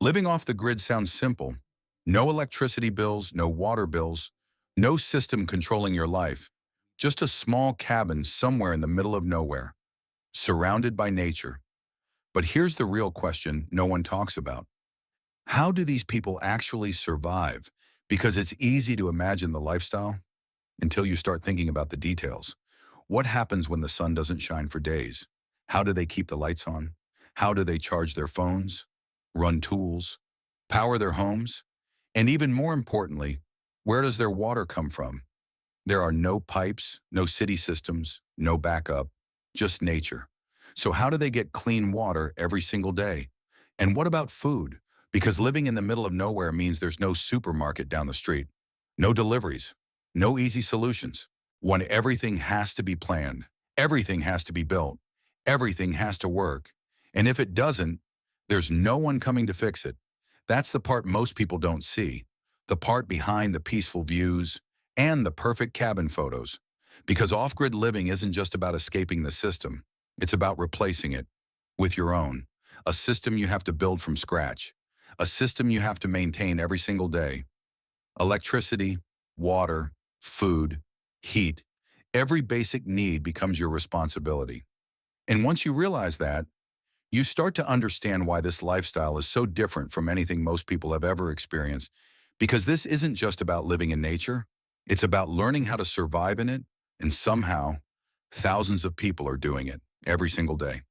Living off the grid sounds simple. No electricity bills, no water bills, no system controlling your life. Just a small cabin somewhere in the middle of nowhere, surrounded by nature. But here's the real question no one talks about. How do these people actually survive? Because it's easy to imagine the lifestyle until you start thinking about the details. What happens when the sun doesn't shine for days? How do they keep the lights on? How do they charge their phones, run tools, power their homes? And even more importantly, where does their water come from? There are no pipes, no city systems, no backup, just nature. So how do they get clean water every single day? And what about food? Because living in the middle of nowhere means there's no supermarket down the street, no deliveries, no easy solutions. When everything has to be planned, everything has to be built, everything has to work. And if it doesn't, there's no one coming to fix it. That's the part most people don't see, the part behind the peaceful views and the perfect cabin photos. Because off-grid living isn't just about escaping the system, it's about replacing it with your own, a system you have to build from scratch, a system you have to maintain every single day. Electricity, water, food, heat, every basic need becomes your responsibility. And once you realize that, you start to understand why this lifestyle is so different from anything most people have ever experienced. Because this isn't just about living in nature, it's about learning how to survive in it, and somehow, thousands of people are doing it every single day.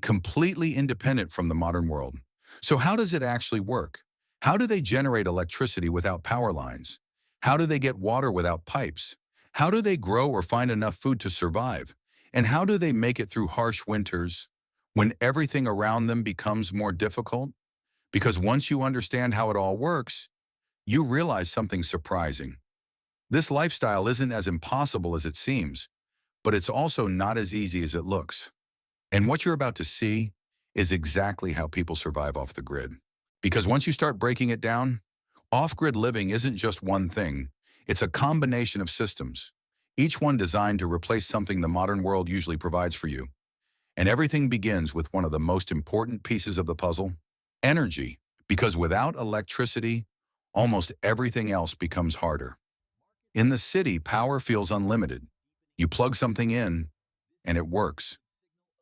Completely independent from the modern world. So how does it actually work? How do they generate electricity without power lines? How do they get water without pipes? How do they grow or find enough food to survive? And how do they make it through harsh winters when everything around them becomes more difficult? Because once you understand how it all works, you realize something surprising. This lifestyle isn't as impossible as it seems, but it's also not as easy as it looks. And what you're about to see is exactly how people survive off the grid. Because once you start breaking it down, off-grid living isn't just one thing. It's a combination of systems, each one designed to replace something the modern world usually provides for you. And everything begins with one of the most important pieces of the puzzle, energy. Because without electricity, almost everything else becomes harder. In the city, power feels unlimited. You plug something in, and it works.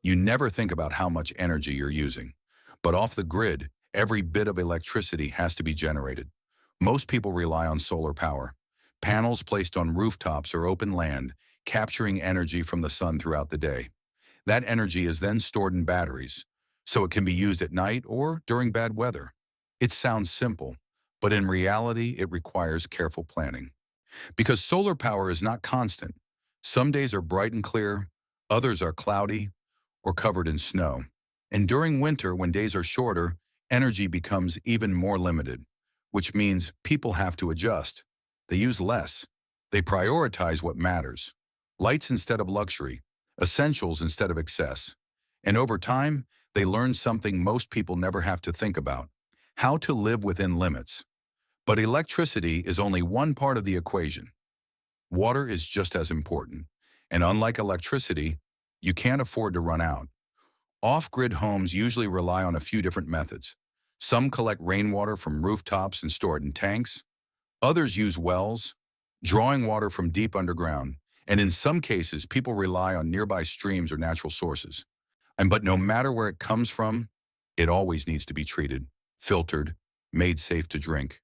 You never think about how much energy you're using. But off the grid, every bit of electricity has to be generated. Most people rely on solar power, panels placed on rooftops or open land, capturing energy from the sun throughout the day. That energy is then stored in batteries, so it can be used at night or during bad weather. It sounds simple, but in reality, it requires careful planning. Because solar power is not constant. Some days are bright and clear, others are cloudy or covered in snow. And during winter, when days are shorter, energy becomes even more limited, which means people have to adjust. They use less. They prioritize what matters. Lights instead of luxury, essentials instead of excess. And over time, they learn something most people never have to think about: how to live within limits. But electricity is only one part of the equation. Water is just as important. And unlike electricity, you can't afford to run out. Off-grid homes usually rely on a few different methods. Some collect rainwater from rooftops and store it in tanks. Others use wells, drawing water from deep underground. And in some cases, people rely on nearby streams or natural sources. But no matter where it comes from, it always needs to be treated, filtered, made safe to drink.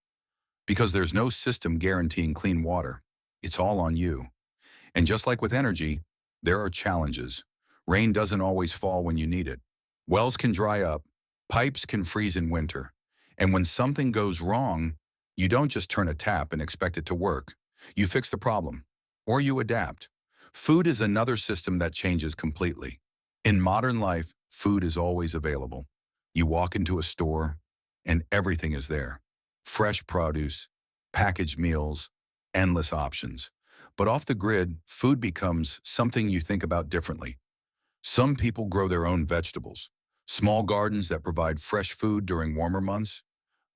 Because there's no system guaranteeing clean water. It's all on you. And just like with energy, there are challenges. Rain doesn't always fall when you need it. Wells can dry up. Pipes can freeze in winter. And when something goes wrong, you don't just turn a tap and expect it to work. You fix the problem, or you adapt. Food is another system that changes completely. In modern life, food is always available. You walk into a store, and everything is there. Fresh produce, packaged meals, endless options. But off the grid, food becomes something you think about differently. Some people grow their own vegetables, small gardens that provide fresh food during warmer months.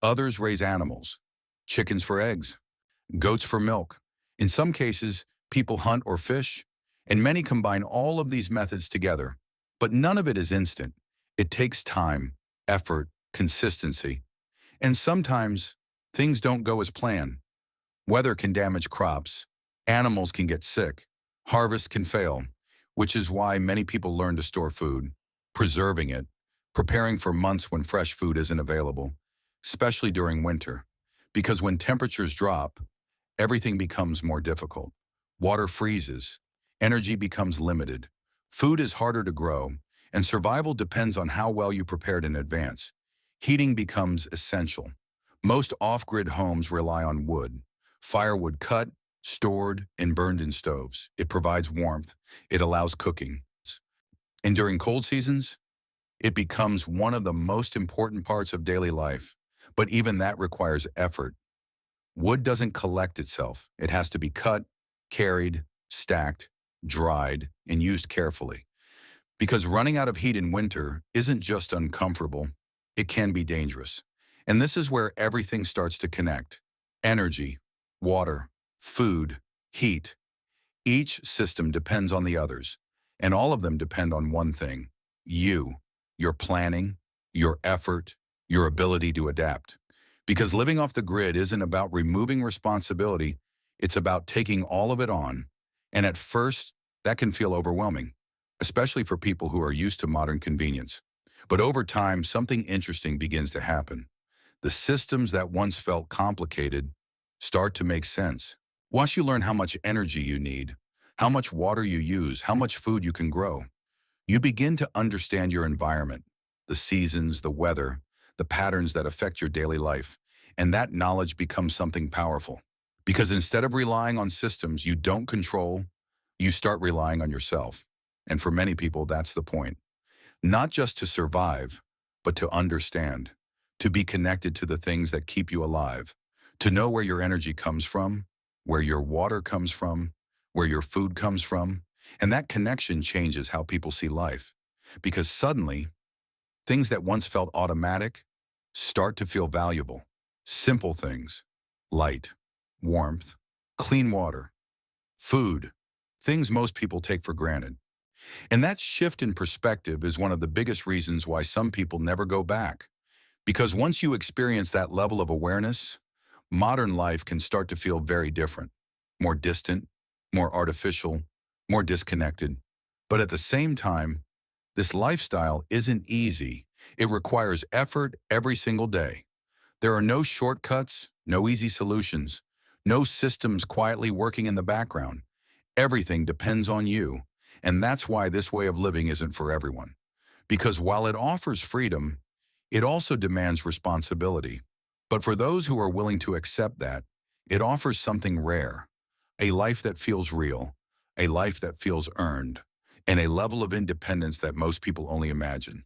Others raise animals, chickens for eggs, goats for milk. In some cases, people hunt or fish, and many combine all of these methods together. But none of it is instant. It takes time, effort, consistency. And sometimes things don't go as planned. Weather can damage crops, animals can get sick, harvests can fail, which is why many people learn to store food, preserving it, preparing for months when fresh food isn't available, especially during winter. Because when temperatures drop, everything becomes more difficult. Water freezes, energy becomes limited, food is harder to grow, and survival depends on how well you prepared in advance. Heating becomes essential. Most off-grid homes rely on wood, firewood cut, stored, and burned in stoves. It provides warmth. It allows cooking. And during cold seasons, it becomes one of the most important parts of daily life. But even that requires effort. Wood doesn't collect itself. It has to be cut, carried, stacked, dried, and used carefully. Because running out of heat in winter isn't just uncomfortable, it can be dangerous. And this is where everything starts to connect. Energy, water, food, heat. Each system depends on the others, and all of them depend on one thing: you, your planning, your effort, your ability to adapt. Because living off the grid isn't about removing responsibility, it's about taking all of it on. And at first, that can feel overwhelming, especially for people who are used to modern convenience. But over time, something interesting begins to happen. The systems that once felt complicated start to make sense. Once you learn how much energy you need, how much water you use, how much food you can grow, you begin to understand your environment, the seasons, the weather, the patterns that affect your daily life. And that knowledge becomes something powerful. Because instead of relying on systems you don't control, you start relying on yourself. And for many people, that's the point. Not just to survive, but to understand, to be connected to the things that keep you alive, to know where your energy comes from, where your water comes from, where your food comes from. And that connection changes how people see life. Because suddenly, things that once felt automatic start to feel valuable. Simple things: light, warmth, clean water, food, things most people take for granted. And that shift in perspective is one of the biggest reasons why some people never go back. Because once you experience that level of awareness, modern life can start to feel very different, more distant, more artificial, more disconnected. But at the same time, this lifestyle isn't easy. It requires effort every single day. There are no shortcuts, no easy solutions, no systems quietly working in the background. Everything depends on you. And that's why this way of living isn't for everyone. Because while it offers freedom, it also demands responsibility. But for those who are willing to accept that, it offers something rare: a life that feels real, a life that feels earned, and a level of independence that most people only imagine.